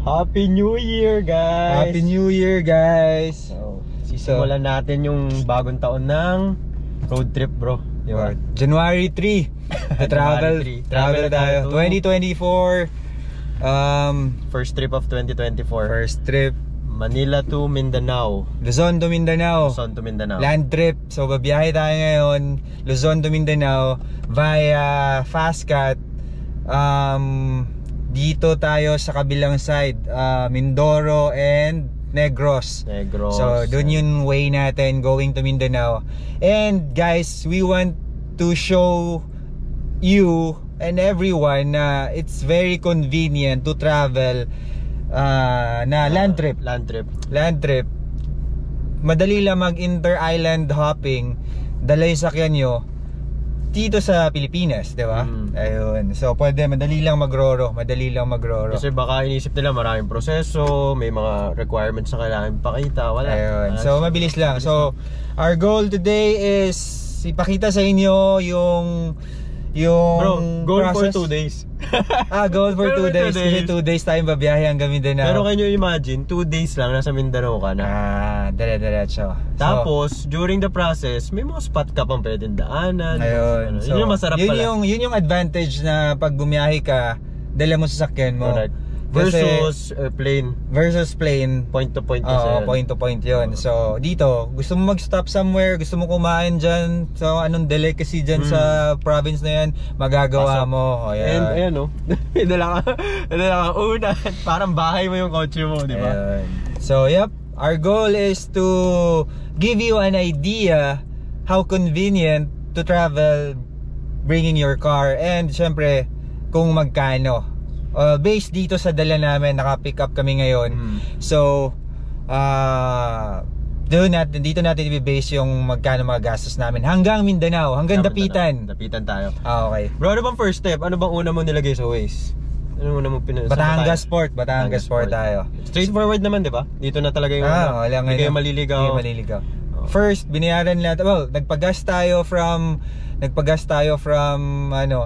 Happy New Year, guys! Happy New Year, guys! So, sisimulan natin yung bagong taon ng road trip, bro. Diba? January 3. Travel tayo. 2024. First trip of 2024. First trip. Manila to Mindanao. Luzon to Mindanao. Luzon to Mindanao. Land trip. So, babiyahe tayo ngayon. Luzon to Mindanao via Fastcat. Dito tayo sa kabilang side, Mindoro and Negros. So doon yung way natin going to Mindanao. And guys, we want to show you and everyone na it's very convenient to travel na land trip. Land trip. Madali lang mag inter-island hopping. Dala yung sakyan nyo dito sa Pilipinas, di ba? Ayun. So pwede, madali lang magroro. Kasi baka inisip nila maraming proseso, may mga requirements na kailangan ipakita. Wala. Ayun. So mabilis lang. So our goal today is ipakita sa inyo yung bro, goal process. for 2 days. Goal for 2 days. Kasi 2 days tayong babiyahe hanggang Mindanao. Pero can you imagine, 2 days lang nasa Mindanao ka na. Dire-diretso. Tapos, during the process, may mga spot ka pang pwedeng daanan. Ayun. So, yun yung masarap pala. Yun yung advantage na pag bumiyahe ka, dala mo sa sakyan mo. Correct. Versus plane. Versus plane. Point to point. Point to point yun. So dito, gusto mo mag-stop somewhere, gusto mo kumain dyan, so anong delicacy dyan sa province na yan, magagawa mo. And ayan o, dala ka una. Parang bahay mo yung kotse mo, di ba? So yep, our goal is to give you an idea how convenient to travel bringing your car, and syempre kung magkano. Based dito sa dala namin, naka-pick up kami ngayon. So dito natin i-base yung magkano mga gastos namin hanggang Mindanao, hanggang Dapitan. Dapitan tayo. Okay. Bro, ano bang first step? Ano bang una mo nilagay sa Waze? Ano una mo Batangas Port tayo. Straightforward naman, di ba? Dito na talaga yung hindi kayo maliligaw. First, binayaran natin, nagpagas tayo from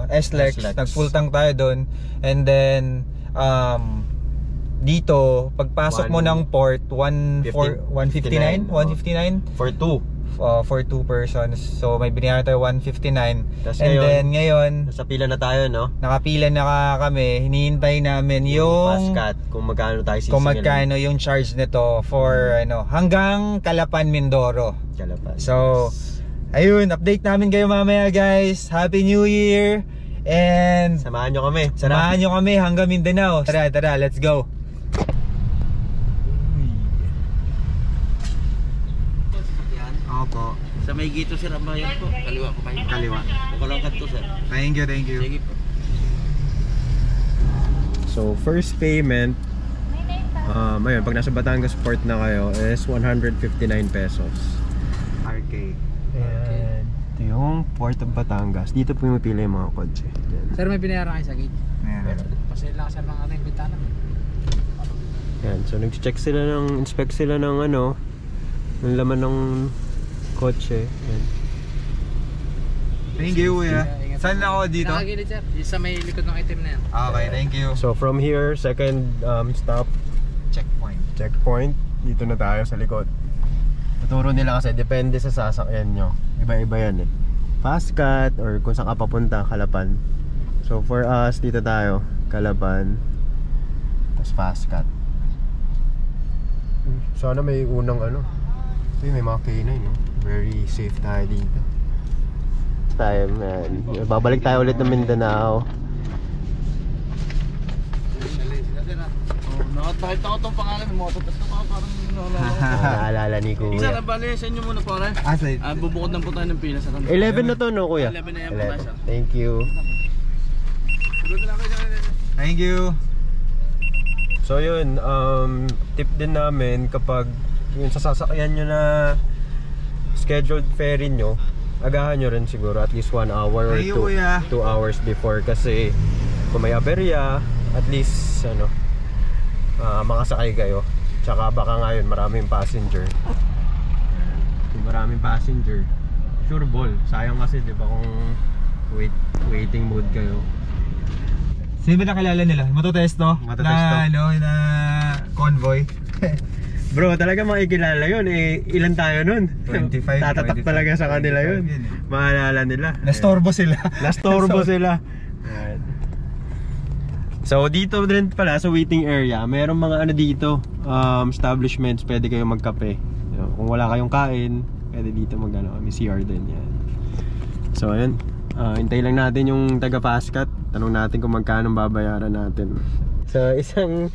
SLEX. Nag-full tank tayo doon. And then dito pagpasok mo ng port 159 for 2 persons. So may binayaran tayo 159. And then ngayon nasa pila na tayo, no? Nakapila na kami. Hinihintay namin yung Fastcat, kung magkano tayo sisingil. Kung magkano yung charge nito for hanggang Calapan, Mindoro. So ayun, update namin kayo mamaya, guys. Happy New Year. And samahan nyo kami hanggang Mindanao. Tara, let's go. Opo. Sa may gito sir, amayan po. Kaliwa po kayo. Kaliwa. Makalangkat to sir. Thank you. Sige po. So first payment, ayun, pag nasa Batangas Port na kayo, is 159 pesos. RK. And ito yung Port of Batangas. Dito po yung pila yung mga kotse. Sir, may binayaran kayo sa gate? Meron. Pasay lang sa mga ating bitana. Yan, so inspect sila ng ng laman ng kotse. Yan. Thank you, kuya. Saan ako dito? Nakagilid sir, yung sa may likod ng item na yan. Okay, thank you. So from here, second stop, checkpoint. Dito na tayo sa likod. Tuturo nila kasi depende sa sasakyan nyo. Iba-iba yan eh. Fastcat or kung saan ka papunta, Calapan. So for us, dito tayo, Calapan. Tapos Fastcat. Sana may unang may mga K9, no? Very safe tayo dito. Tayo, man. Babalik tayo ulit ng Mindanao. Nakita ko itong pangalan mo. Tapos parang naalala ni Kuya. Isa na bali, sa inyo muna pare. Bubukod lang po tayo ng pila sa kanila. 11 na to, no, Kuya? 11 na yan po tayo. Thank you. Thank you. So yun, tip din namin kapag yung sa sasakyan nyo na scheduled ferry nyo, agahan nyo rin siguro at least 1 hour or 2 hours before, kasi kung may aberya, at least makasakay kayo. Tsaka baka ngayon maraming passenger. Kung maraming passenger, sure ball. Sayang kasi, di ba, kung waiting mode kayo. Sino ba nakilala nila? Mototesto? Mototesto. Na convoy. Bro, talaga makikilala yun eh. Ilan tayo nun? 25, Tatatak 25, talaga sa kanila yun. 25 yun eh. Maalala nila. Nastorbo sila. Nastorbo sila. Ayan. So dito din pala sa waiting area, merong mga ano dito, establishments, pwede kayong magkape. Kung wala kayong kain, pwede dito mag-ano, may CR din yan. So ayun, hintay lang natin yung taga Fastcat. Tanong natin kung magkano babayaran natin. So isang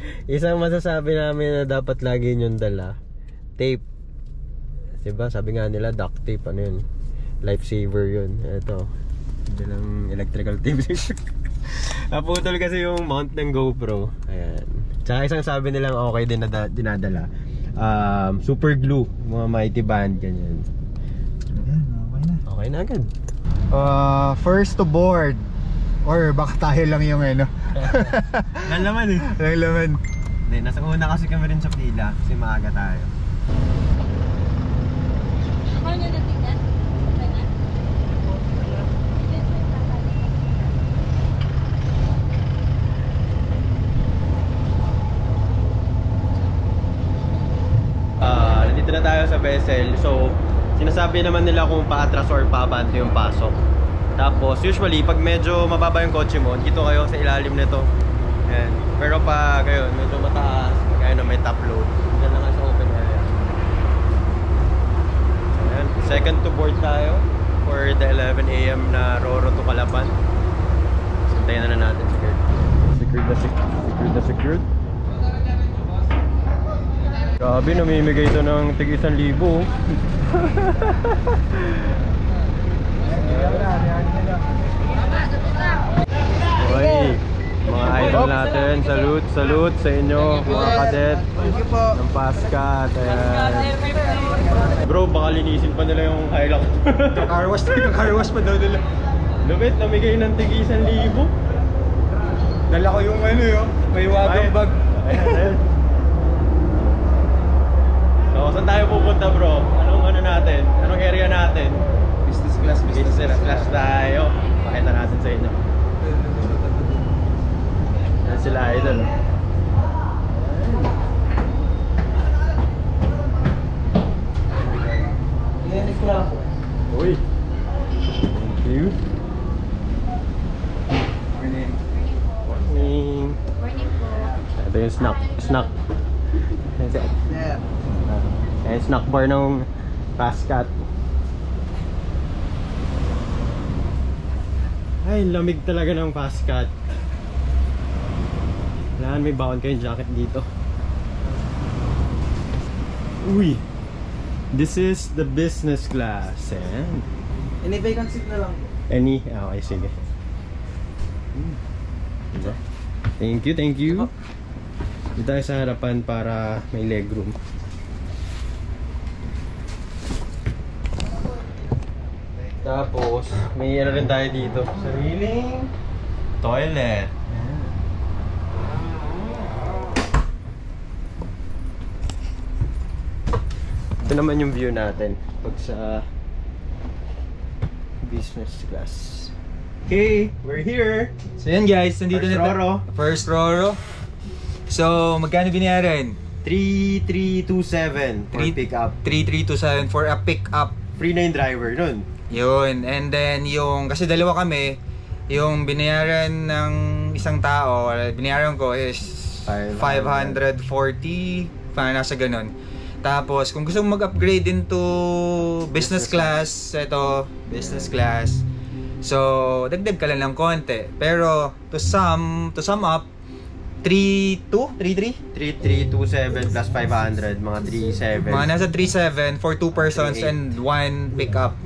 masasabi namin na dapat lagi nyong dala, tape. Diba? Sabi nga nila duct tape, ano yun, lifesaver yun. Ito, dalang electrical tape. Naputol kasi yung mount ng GoPro. Ayan. Tsaka isang sabi nilang okay din na dinadala, super glue, mga mighty band, ganyan. Ayan, Okay na agad. First to board. Or baka tayo lang yung ano. Lalaman eh. Lalaman. Hindi, nasa una kasi kami rin sa pila kasi maaga tayo. Ako nyo natingnan? Okay na? Nandito na tayo sa vessel. So, sinasabi naman nila kung paatras or paabante yung pasok. Tapos, usually, pag medyo mababa yung kotse mo, dito kayo sa ilalim nito. Ayan. Pero pag ayun, medyo mataas, pag ayun na may top load, dyan lang sa open area. Ayan. Second to board tayo for the 11 AM na Roro to Calapan. Sintayin na natin secured. Secured. Grabe, namimigay ito ng tig 1,000. Okay, mga idol natin, salute sa inyo mga kadet ng Fastcat. Ayan. Bro, baka linisin pa nila yung Hilux. Car wash pa daw nila. Lupit, namigay ng tig 1,000. Dala ko yung ano yun, may wagang bag. Ayan. So, saan tayo pupunta bro? Anong ano natin? Anong area natin? Business class tayo. Pakita natin sa inyo. Yan sila idol. Uy. Thank you. Morning. Morning po. Ito yung snack. Ayan, snack bar ng Fastcat. Ay, lamig talaga ng Fastcat. Kailangan may baon kayong jacket dito. Uy! This is the business class. Ayan. Any vacancy na lang po. Any? Okay, sige. Diba? Thank you. Dito tayo sa harapan para may legroom. Tapos, may ano rin tayo dito. Sariling toilet. Ito naman yung view natin pag sa business class. Okay, we're here. So yan guys, nandito First na Roro. First Roro. So, magkano binayaran? 3327 for pick up. 3327 for a pick up. Free na yung driver nun. Yun, and then yung, kasi dalawa kami, yung binayaran ng isang tao, binayaran ko is 540, parang nasa ganun. Tapos, kung gusto mo mag-upgrade into business class, ito, business class. So, dagdag ka lang ng konti. Pero, to sum up, 3327 plus 500, mga 37. mga nasa 37 for 2 persons and 1 pickup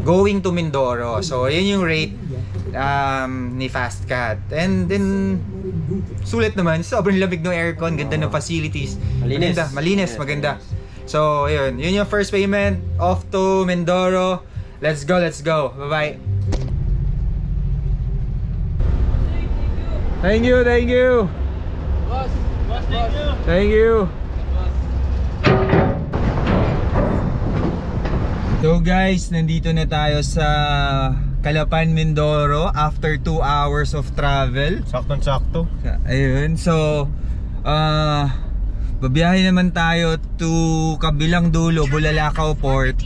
going to Mindoro. So yun yung rate ni Fastcat. And then sulit naman, sobrang lamig ng aircon, ganda ng facilities. Malinis, maganda. So yun yung first payment off to Mindoro. Let's go. Bye-bye. Thank you. Thank you. So guys, nandito na tayo sa Calapan, Mindoro after 2 hours of travel. Saktong-sakto. Ayun, so Babiyahe naman tayo to kabilang dulo, Bulalakaw Port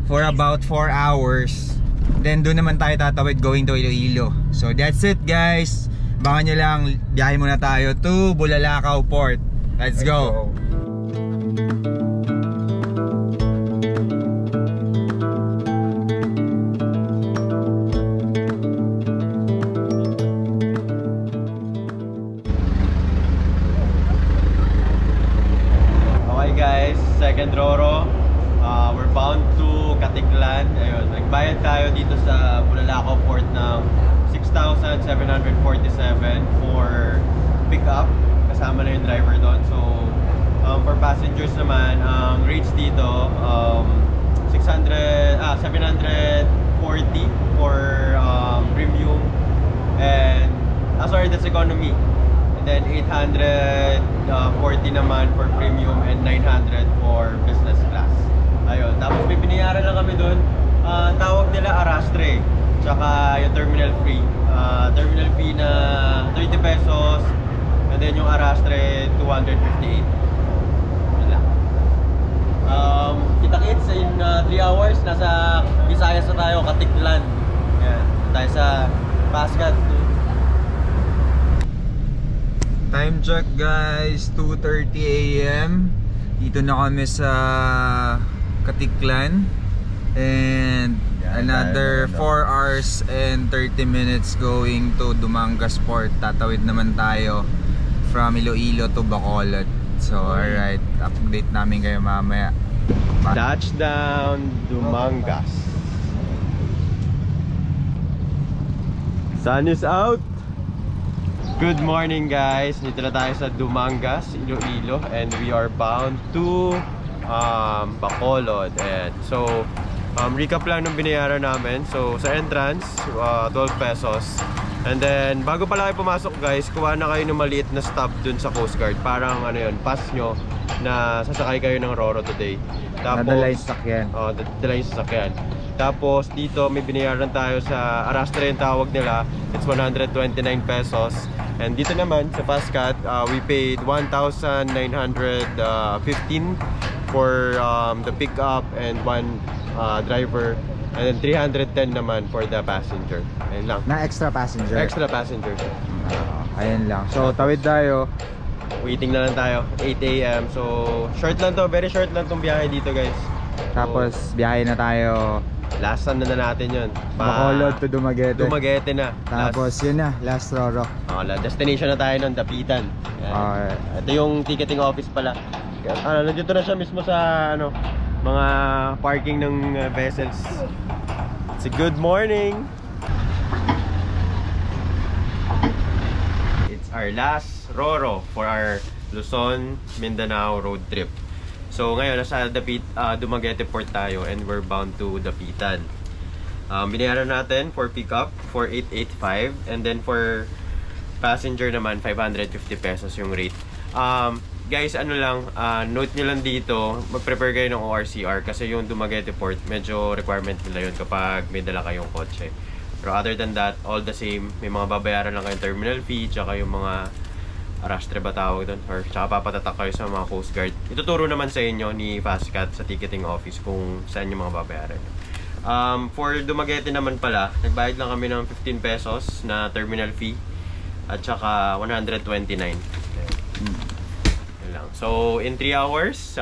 for about 4 hours. Then doon naman tayo tatawid going to Iloilo. So that's it guys. Baka nyo lang, biyahe muna tayo to Bulalakaw Port. Let's go. Second Roro, we're bound to Caticlan. Ayun, nagbayad tayo dito sa Bulalakaw Port ng 6,747 for pick up, kasama na yung driver doon. So for passengers naman, ang rates dito 740 for premium, and sorry, that's economy. And then 840 naman for premium and 900 for business class. Ayun, tapos may binayaran lang kami doon. Tawag nila arastre, tsaka yung terminal fee. Terminal fee na 30 pesos, and then yung arastre 258. Wala. Kita-kits in 3 hours, nasa Visayas na tayo, Caticlan. Ayan, tayo sa Pascat. Time check guys, 2:30 AM. Dito na kami sa Caticlan. And another 4 hours and 30 minutes going to Dumangas Port. Tatawid naman tayo from Iloilo to Bacolod. So alright, update namin kayo mamaya. Touchdown Dumangas. Sun is out. Good morning guys, dito na tayo sa Dumangas, Iloilo, and we are bound to Bacolod. And so recap lang ng binayaran namin. So sa entrance 12 pesos, and then bago pala kayo pumasok guys, kuha na kayo ng maliit na stop dun sa Coast Guard. Parang ano yun, pass nyo na sasakay kayo ng Roro today. Tapos nadala yung sakyan. dadala yung sasakyan. Tapos dito may binayaran tayo sa arastre, yung tawag nila. It's 129 pesos. And dito naman sa Pascat, we paid 1,915 for the pickup and one driver, and then 310 naman for the passenger. Ayun lang. Na extra passenger? Extra passenger. Ayun lang. So tawid tayo. Waiting na lang tayo, 8 AM. So short lang to, very short lang tong biyahe dito guys. Tapos biyahe na tayo. Last na natin yun. Bacolod to Dumaguete. Dumaguete na. Tapos yun na, last Roro. Destination na tayo nun, Dapitan. Okay. Ito yung ticketing office pala. Nandito na siya mismo sa mga parking ng vessels. It's a good morning. It's our last Roro for our Luzon, Mindanao road trip. So ngayon nasa Dumaguete Port tayo, and we're bound to Dapitan. Binayaran natin for pickup for 885, and then for passenger naman 550 pesos yung rate. Guys, ano lang, note nyo lang dito, mag-prepare kayo ng ORCR kasi yung Dumaguete Port, medyo requirement nila yun kapag may dala kayong kotse. Pero other than that, all the same, may mga babayaran lang kayong terminal fee, tsaka yung mga arastre ba tawag doon, or tsaka papatatak kayo sa mga Coast Guard. Ituturo naman sa inyo ni Fastcat sa ticketing office kung saan yung mga babayaran. For Dumaguete naman pala, nagbayad lang kami ng 15 pesos na terminal fee at tsaka 129. Yun lang. So in 3 hours,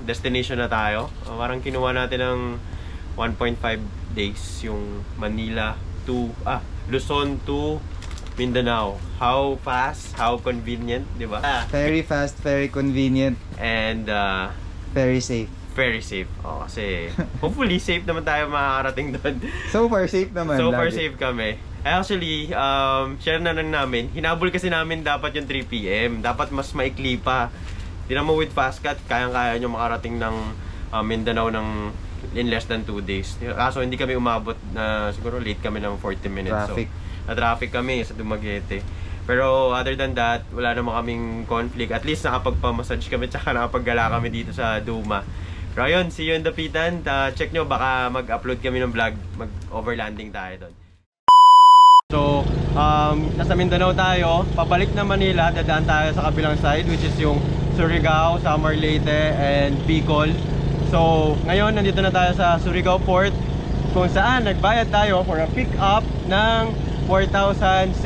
destination na tayo. Parang kinuha natin ng 1.5 days yung Manila to Luzon to Mindanao. How fast, how convenient, di ba? Very fast, very convenient, and very safe. Very safe. Kasi hopefully safe naman tayo makakarating doon. So far safe naman. So far safe kami. Actually, share na lang namin. Hinabol kasi namin dapat yung 3 PM. Dapat mas maikli pa. Tinan mo with Fastcat, kayang-kaya nyo makarating ng Mindanao in less than 2 days. Kaso hindi kami umabot na, siguro late kami ng 40 minutes. Traffic. So, na-traffic kami sa Dumaguete. Pero other than that, wala naman kaming conflict. At least nakapagpa-massage kami, tsaka nakapaggala kami dito sa Duma. Pero ayun, see you in Dapitan. Check nyo, baka mag-upload kami ng vlog. Mag-overlanding tayo doon. So, nasa Mindanao tayo. Pabalik na Manila, dadaan tayo sa kabilang side, which is yung Surigao, Samar Leyte, and Bicol. So ngayon nandito na tayo sa Surigao Port, kung saan nagbayad tayo for a pick up ng 4,650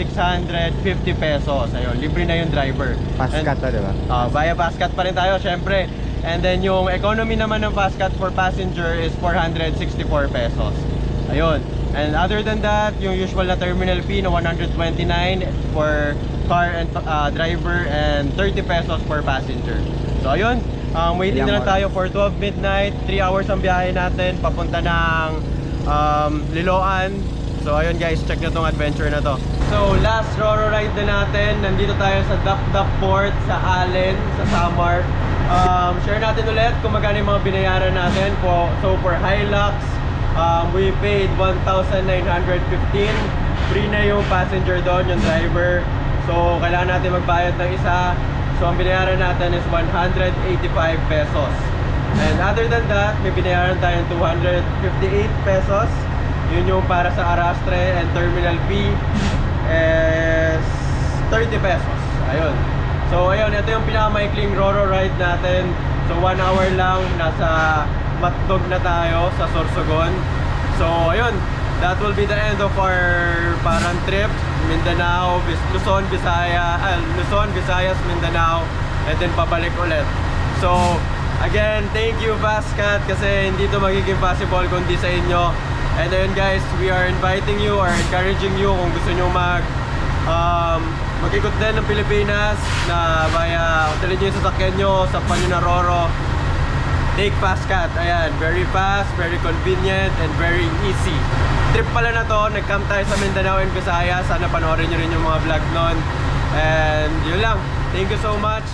pesos. Ayun, libre na yung driver. Fastcat pa, diba? Via Fastcat pa rin tayo, syempre. And then yung economy naman ng Fastcat for passenger is 464 pesos. Ayun. And other than that, yung usual na terminal fee na 129 for car and driver and 30 pesos per passenger. So ayun, waiting na lang tayo for 12 midnight. 3 hours ang biyahe natin papunta ng Liloan. So ayun guys, check nyo tong adventure na to. So last Roro ride na natin. Nandito tayo sa Dapdap Port sa Allen, sa Samar. Share natin ulit kung magkano yung mga binayaran natin po. So for Hilux, we paid 1,915. Free na yung passenger doon, yung driver. So kailangan natin magbayad ng isa. So ang binayaran natin is 185 pesos. And other than that, may binayaran tayong 258 pesos. Yun yung para sa arastre, and terminal fee is 30 pesos. Ayun. So ayun, ito yung pinakamaikling Roro ride natin. So 1 hour lang, nasa Matnog na tayo sa Sorsogon. So ayun, that will be the end of our parang trip. Mindanao, Luzon, Visayas, Mindanao, and then pabalik ulit. So again, thank you Fastcat, kasi hindi to magiging possible kundi sa inyo. And then guys, we are inviting you or encouraging you kung gusto nyo mag-ikot din ng Pilipinas na via hotelin nyo yung sasakyan nyo, sa panyo na Roro. Take Fastcat. Ayan, very fast, very convenient, and very easy. Trip pala na to, nag-camp tayo sa Mindanao and Visayas. Sana panoorin nyo rin yung mga vlog nun. And yun lang, thank you so much.